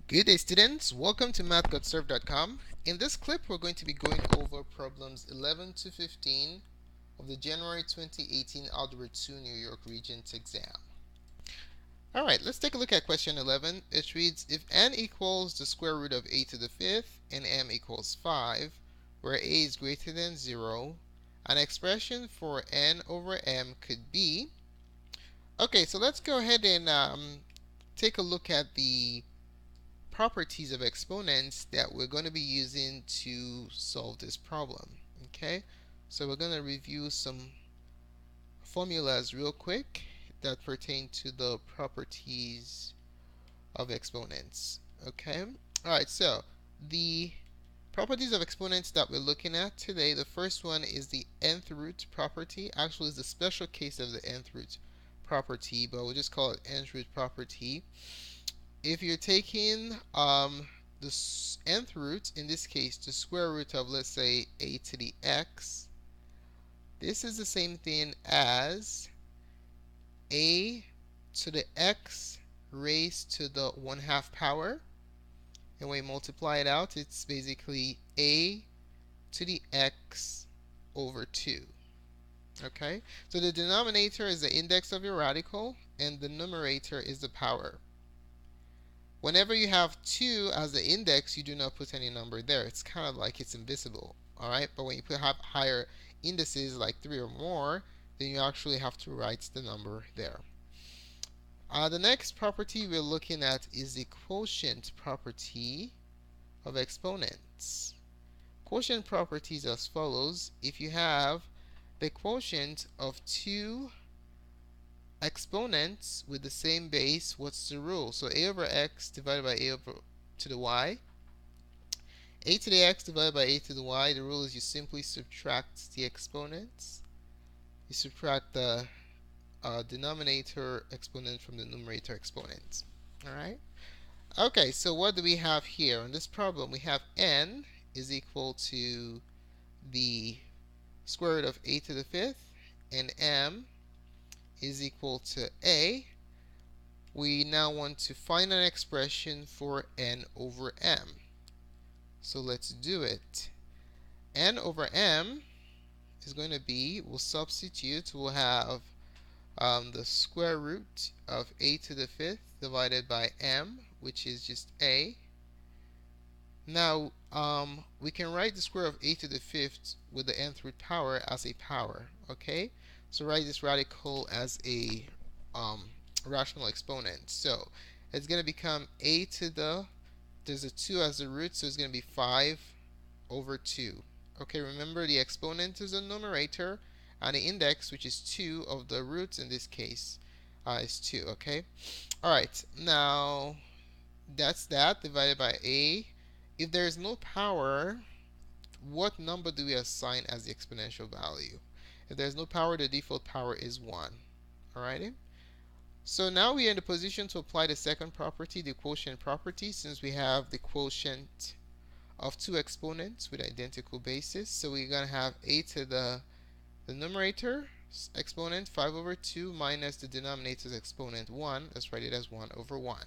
Good day, students. Welcome to math.serve.com. In this clip, we're going to be going over problems 11 to 15 of the January 2018 Algebra 2 New York Regents exam. All right, let's take a look at question 11. It reads, if n equals the square root of a to the fifth and m equals 5, where a is greater than 0, an expression for n over m could be... Okay, so let's go ahead and take a look at the properties of exponents that we're going to be using to solve this problem. Okay, so we're going to review some formulas real quick that pertain to the properties of exponents. Okay, alright, so the properties of exponents that we're looking at today, the first one is the nth root property. Actually, it's the special case of the nth root property, but we'll just call it nth root property. If you're taking the nth root, in this case the square root of, let's say, a to the x, this is the same thing as a to the x raised to the 1/2 power, and when you multiply it out, it's basically a to the x over 2. Okay, so the denominator is the index of your radical and the numerator is the power. Whenever you have 2 as the index, you do not put any number there. It's kind of like it's invisible, all right? But when you put higher indices like 3 or more, then you actually have to write the number there. The next property we're looking at is the quotient property of exponents. Quotient properties as follows. If you have the quotient of 2 exponents with the same base, what's the rule? So a over x divided by a over to the y. A to the x divided by a to the y. The rule is you simply subtract the exponents. You subtract the denominator exponent from the numerator exponent. Alright? Okay, so what do we have here? In this problem, we have n is equal to the square root of a to the fifth, and m is equal to a. We now want to find an expression for n over m. So let's do it. N over m is going to be, we'll substitute, we'll have the square root of a to the fifth divided by m, which is just a. Now, we can write the square of a to the fifth with the nth root power as a power, okay? So write this radical as a rational exponent. So it's going to become a to the, there's a 2 as a root, so it's going to be 5 over 2. Okay, remember the exponent is the numerator, and the index, which is 2 of the roots in this case, is 2, okay? Alright, now that's that divided by a. If there is no power, what number do we assign as the exponential value? If there's no power, the default power is 1. Alrighty? So now we are in the position to apply the second property, the quotient property, since we have the quotient of 2 exponents with identical bases. So we're going to have a to the numerator exponent 5 over 2 minus the denominator's exponent 1. Let's write it as 1 over 1.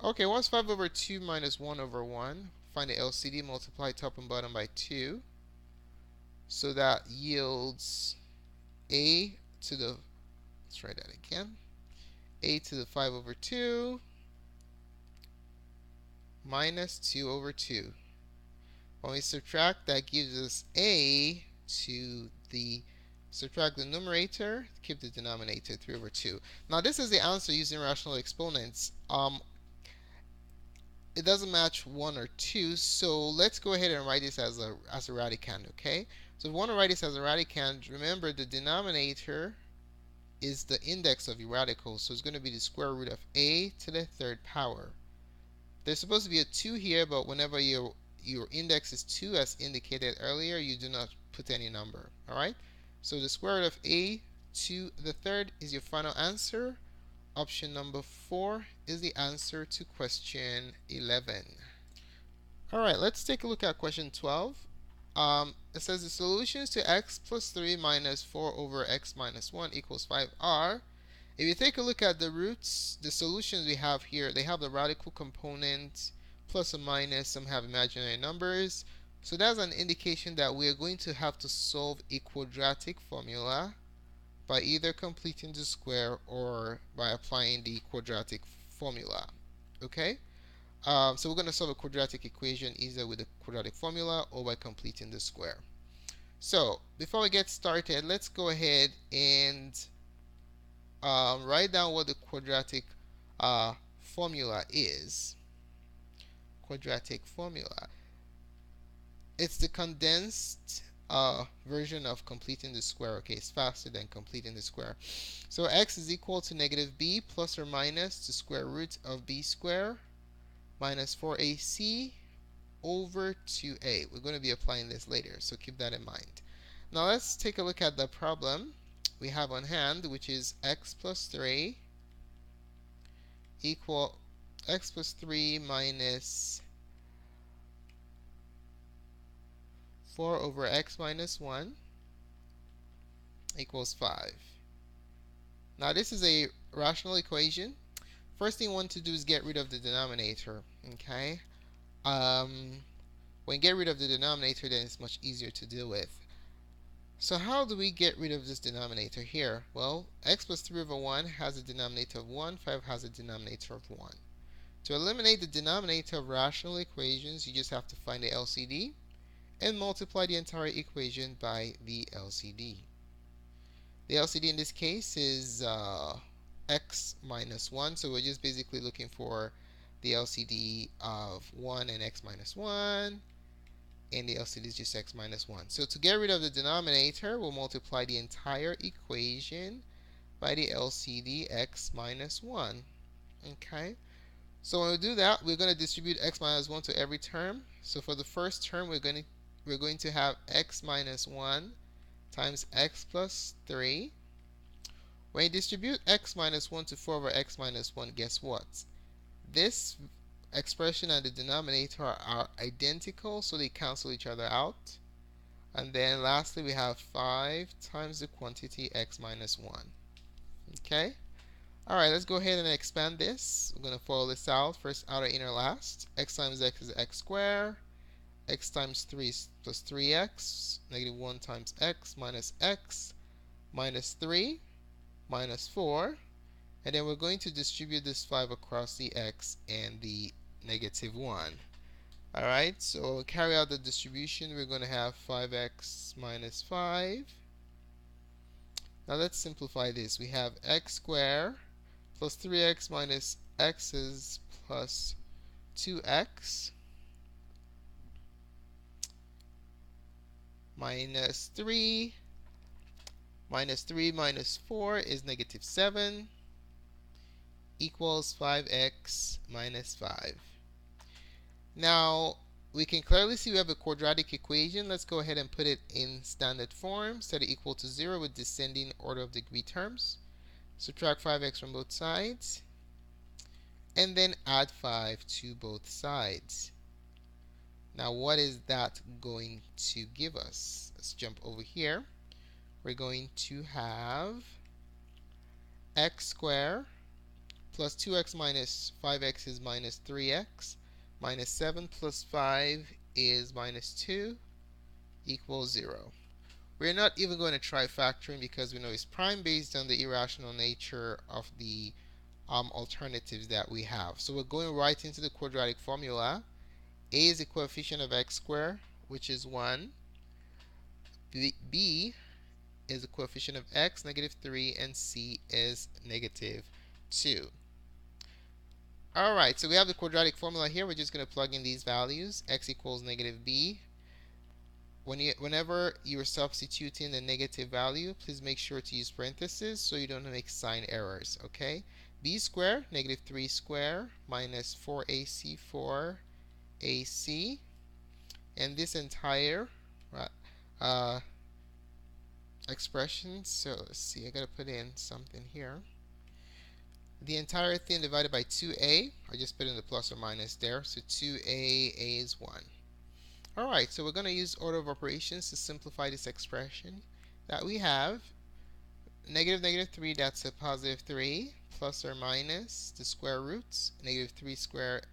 Okay, what's 5 over 2 minus 1 over 1? Find the LCD, multiply top and bottom by 2. So that yields a to the, let's write that again, a to the 5 over 2 minus 2 over 2. When we subtract, that gives us a to the, subtract the numerator, keep the denominator, 3 over 2. Now this is the answer using rational exponents. It doesn't match 1 or 2, so let's go ahead and write this as a radicand, okay? So if we want to write this as a radicand, remember the denominator is the index of your radical, so it's going to be the square root of a to the third power. There's supposed to be a 2 here, but whenever your index is 2 as indicated earlier, you do not put any number, alright? So the square root of a to the third is your final answer. Option number 4 is the answer to question 11. Alright, let's take a look at question 12. It says the solutions to x plus 3 minus 4 over x minus 1 equals 5 are If you take a look at the roots, the solutions we have here, they have the radical component, plus or minus, some have imaginary numbers. So that's an indication that we are going to have to solve a quadratic formula by either completing the square or by applying the quadratic formula. Okay? So we're going to solve a quadratic equation either with the quadratic formula or by completing the square. So before we get started, let's go ahead and write down what the quadratic formula is. Quadratic formula. It's the condensed version of completing the square. Okay, it's faster than completing the square. So x is equal to negative b plus or minus the square root of b squared minus 4ac over 2a. We're going to be applying this later, so keep that in mind. Now let's take a look at the problem we have on hand, which is x plus 3 equal x plus 3 minus 4 over x minus 1 equals 5. Now this is a rational equation. First thing you want to do is get rid of the denominator. Okay? When you get rid of the denominator, then it's much easier to deal with. So how do we get rid of this denominator here? Well, x plus 3 over 1 has a denominator of 1, 5 has a denominator of 1. To eliminate the denominator of rational equations, you just have to find the LCD and multiply the entire equation by the LCD. The LCD in this case is x minus 1, so we're just basically looking for the LCD of 1 and x minus 1, and the LCD is just x minus 1. So to get rid of the denominator, we'll multiply the entire equation by the LCD x minus 1. Okay? So when we do that, we're going to distribute x minus 1 to every term. So for the first term, we're going to have x minus 1 times x plus 3. When you distribute x minus 1 to 4 over x minus 1, guess what? This expression and the denominator are identical, so they cancel each other out. And then lastly, we have 5 times the quantity x minus 1. Okay? Alright, let's go ahead and expand this. We're going to follow this out. First, outer, inner, last. X times x is x squared. X times 3 is plus 3x. Negative 1 times x minus 3 minus 4. And then we're going to distribute this 5 across the x and the negative 1. Alright, so carry out the distribution. We're going to have 5x minus 5. Now let's simplify this. We have x squared plus 3x minus x is plus 2x minus 3 minus 4 is negative 7 equals 5x minus 5. Now we can clearly see we have a quadratic equation. Let's go ahead and put it in standard form. Set it equal to 0 with descending order of degree terms. Subtract 5x from both sides. And then add 5 to both sides. Now what is that going to give us? Let's jump over here. We're going to have x squared plus 2x minus 5x is minus 3x minus 7 plus 5 is minus 2 equals 0. We're not even going to try factoring because we know it's prime based on the irrational nature of the alternatives that we have. So we're going right into the quadratic formula. A is the coefficient of x squared, which is 1. B is the coefficient of x, negative 3, and c is negative 2. Alright, so we have the quadratic formula here. We're just going to plug in these values. X equals negative b. Whenever you're substituting the negative value, please make sure to use parentheses so you don't make sign errors. Okay? B squared, negative 3 squared, minus 4ac, 4ac. And this entire expression, so let's see, I got to put in something here. The entire thing divided by 2a, I just put in the plus or minus there, so 2a, a is 1. Alright, so we're going to use order of operations to simplify this expression that we have. negative negative 3, that's a positive 3, plus or minus the square roots. Negative 3 squared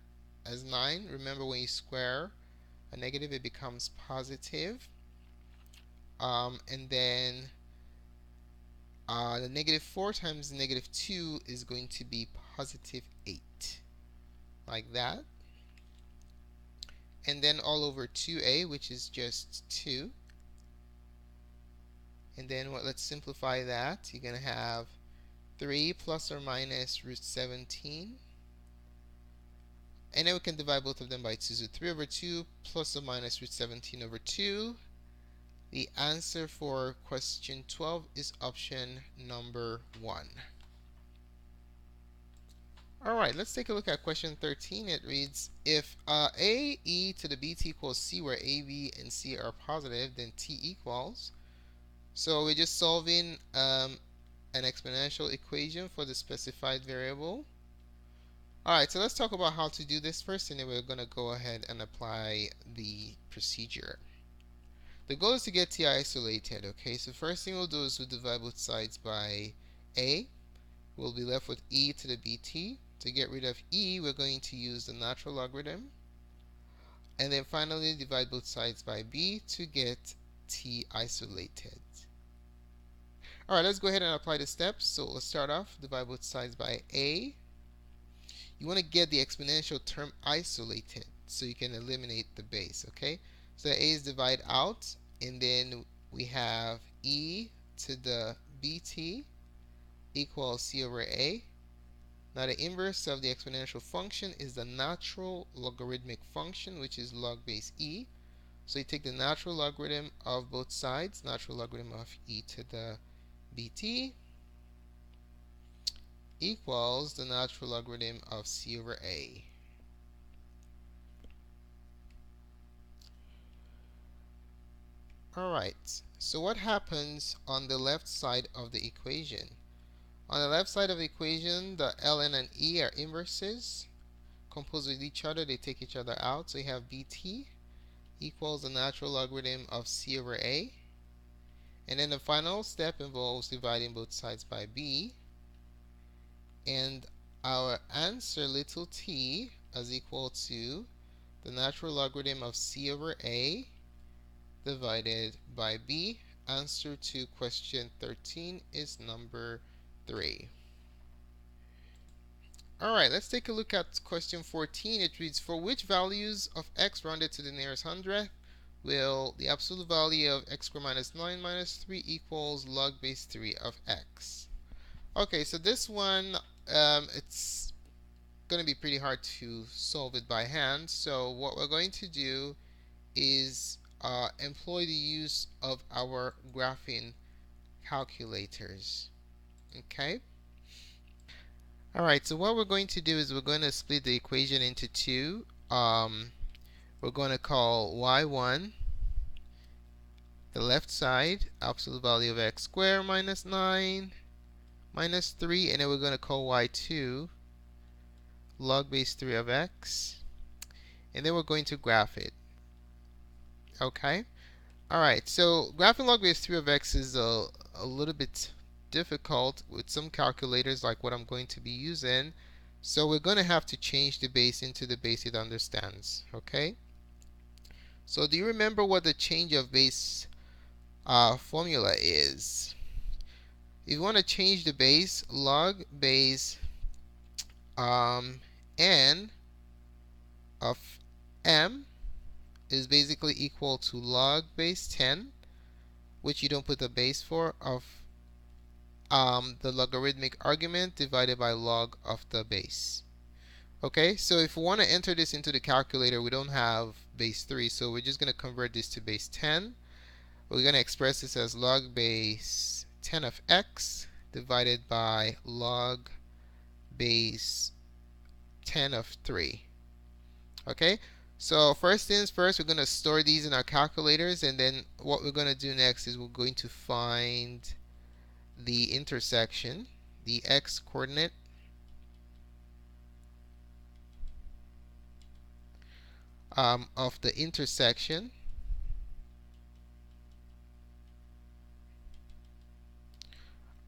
as 9. Remember, when you square a negative, it becomes positive. And then the negative 4 times negative 2 is going to be positive 8, like that. And then all over 2a, which is just 2. And then let's simplify that. You're going to have 3 plus or minus root 17. And then we can divide both of them by 2. So 3 over 2 plus or minus root 17 over 2. The answer for question 12 is option number 1. Alright, let's take a look at question 13. It reads, if a e to the bt equals c, where a, b, and c are positive, then t equals. So we're just solving an exponential equation for the specified variable. Alright, so let's talk about how to do this first, and then we're going to go ahead and apply the procedure. The goal is to get t isolated, okay? So first thing we'll do is we'll divide both sides by a. We'll be left with e to the bt. To get rid of e, we're going to use the natural logarithm. And then finally divide both sides by b to get t isolated. Alright, let's go ahead and apply the steps. So let's start off, divide both sides by a. You want to get the exponential term isolated so you can eliminate the base, okay? So a is divide out, and then we have e to the bt equals c over a. Now the inverse of the exponential function is the natural logarithmic function, which is log base e. So you take the natural logarithm of both sides, natural logarithm of e to the bt equals the natural logarithm of c over a. Alright, so what happens on the left side of the equation? On the left side of the equation, the ln and e are inverses. Composed with each other, they take each other out. So you have bt equals the natural logarithm of c over a. And then the final step involves dividing both sides by b. And our answer, little t, is equal to the natural logarithm of c over a divided by b. Answer to question 13 is number 3. Alright, let's take a look at question 14. It reads, for which values of x rounded to the nearest hundredth will the absolute value of x squared minus 9 minus 3 equals log base 3 of x? Okay, so this one, it's going to be pretty hard to solve it by hand. So what we're going to do is employ the use of our graphing calculators. Okay. Alright, so what we're going to do is we're going to split the equation into two. We're going to call y1 the left side, absolute value of x squared minus 9 minus 3, and then we're going to call y2 log base 3 of x, and then we're going to graph it. Okay. Alright, so graphing log base 3 of x is a little bit difficult with some calculators like what I'm going to be using. So we're going to have to change the base into the base it understands. Okay. So do you remember what the change of base formula is? If you want to change the base, log base n of m is basically equal to log base 10, which you don't put the base for, of the logarithmic argument divided by log of the base. Okay, so if we want to enter this into the calculator, we don't have base 3, so we're just going to convert this to base 10. We're going to express this as log base 10 of x divided by log base 10 of 3. Okay, so first things first, we're going to store these in our calculators, and then what we're going to do next is we're going to find the intersection, the x coordinate of the intersection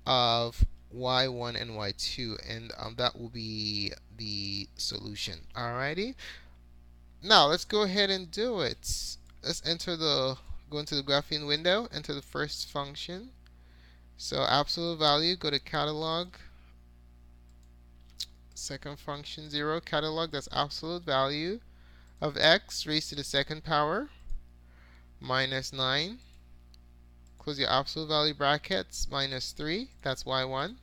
of y1 and y2, and that will be the solution. Alrighty. Now let's go ahead and do it. Let's go into the graphing window, enter the first function. So absolute value, go to catalog, second function 0, catalog, that's absolute value of x raised to the second power minus 9. Close your absolute value brackets, minus 3, that's y1.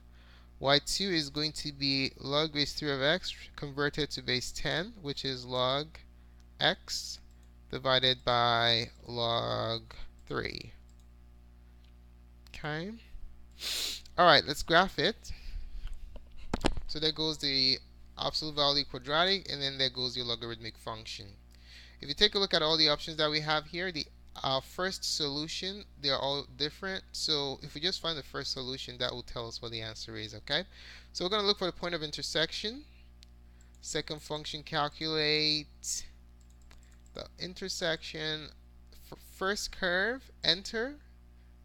y2 is going to be log base 3 of x converted to base 10, which is log x divided by log 3. Okay. Alright, let's graph it. So there goes the absolute value quadratic, and then there goes your logarithmic function. If you take a look at all the options that we have here, the first solution, they're all different. So if we just find the first solution, that will tell us what the answer is, okay? So we're going to look for the point of intersection. Second function, calculate the intersection. First curve, enter.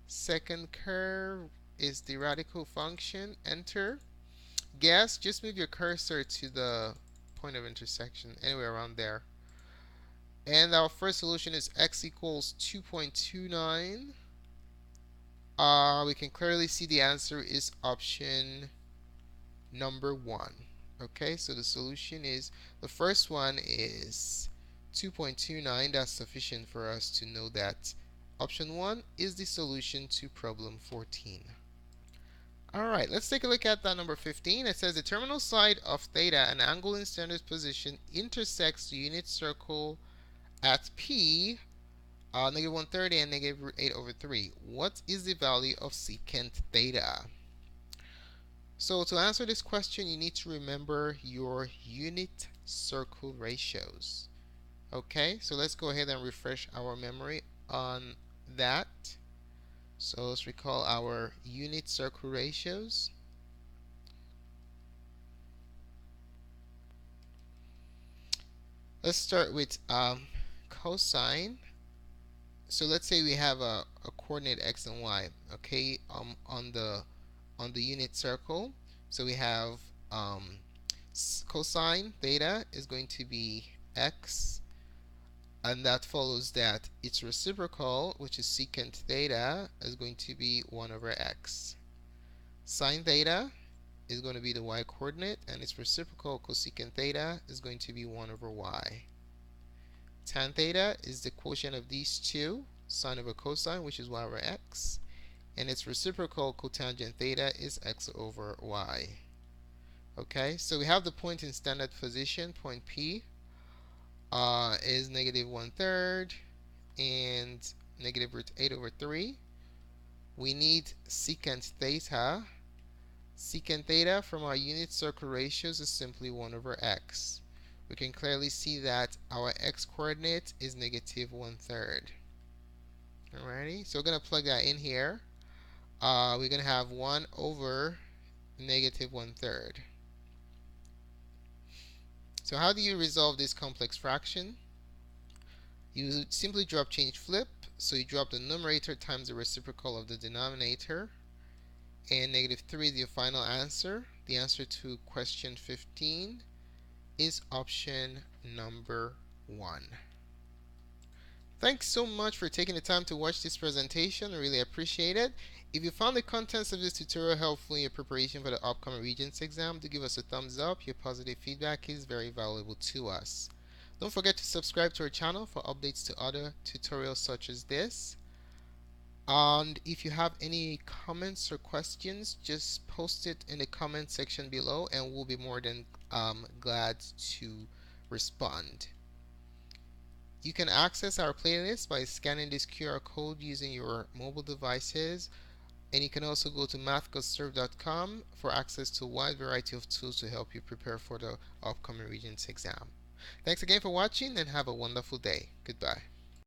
Second curve is the radical function, enter. Guess, just move your cursor to the point of intersection, anywhere around there. And our first solution is x equals 2.29. We can clearly see the answer is option number 1. Okay, so the solution is, the first one is 2.29. That's sufficient for us to know that option 1 is the solution to problem 14. Alright, let's take a look at that number 15. It says the terminal side of theta, an angle in standard position, intersects the unit circle at P, negative 130 and negative root 8 over 3. What is the value of secant theta? So to answer this question, you need to remember your unit circle ratios. Okay, so let's go ahead and refresh our memory on that. So let's recall our unit circle ratios. Let's start with cosine. So let's say we have a coordinate x and y, okay, on the unit circle. So we have cosine theta is going to be x, and that follows that its reciprocal, which is secant theta, is going to be 1 over x. Sine theta is going to be the y coordinate, and its reciprocal, cosecant theta, is going to be 1 over y. Tan theta is the quotient of these two, sine over cosine, which is y over x, and its reciprocal, cotangent theta, is x over y. Okay, so we have the point in standard position, point P, is negative 1/3 and negative root 8 over 3. We need secant theta. Secant theta from our unit circle ratios is simply 1 over x. We can clearly see that our x coordinate is negative 1/3. Alrighty, so we're going to plug that in here. We're going to have 1 over negative 1/3. So how do you resolve this complex fraction? You simply drop change flip. So you drop the numerator times the reciprocal of the denominator. And negative 3 is your final answer. The answer to question 15 is option number 1. Thanks so much for taking the time to watch this presentation. I really appreciate it. If you found the contents of this tutorial helpful in your preparation for the upcoming Regents exam, do give us a thumbs up. Your positive feedback is very valuable to us. Don't forget to subscribe to our channel for updates to other tutorials such as this. And if you have any comments or questions, just post it in the comment section below, and we'll be more than glad to respond. You can access our playlist by scanning this QR code using your mobile devices, and you can also go to mathgodserved.com for access to a wide variety of tools to help you prepare for the upcoming Regents exam. Thanks again for watching, and have a wonderful day. Goodbye.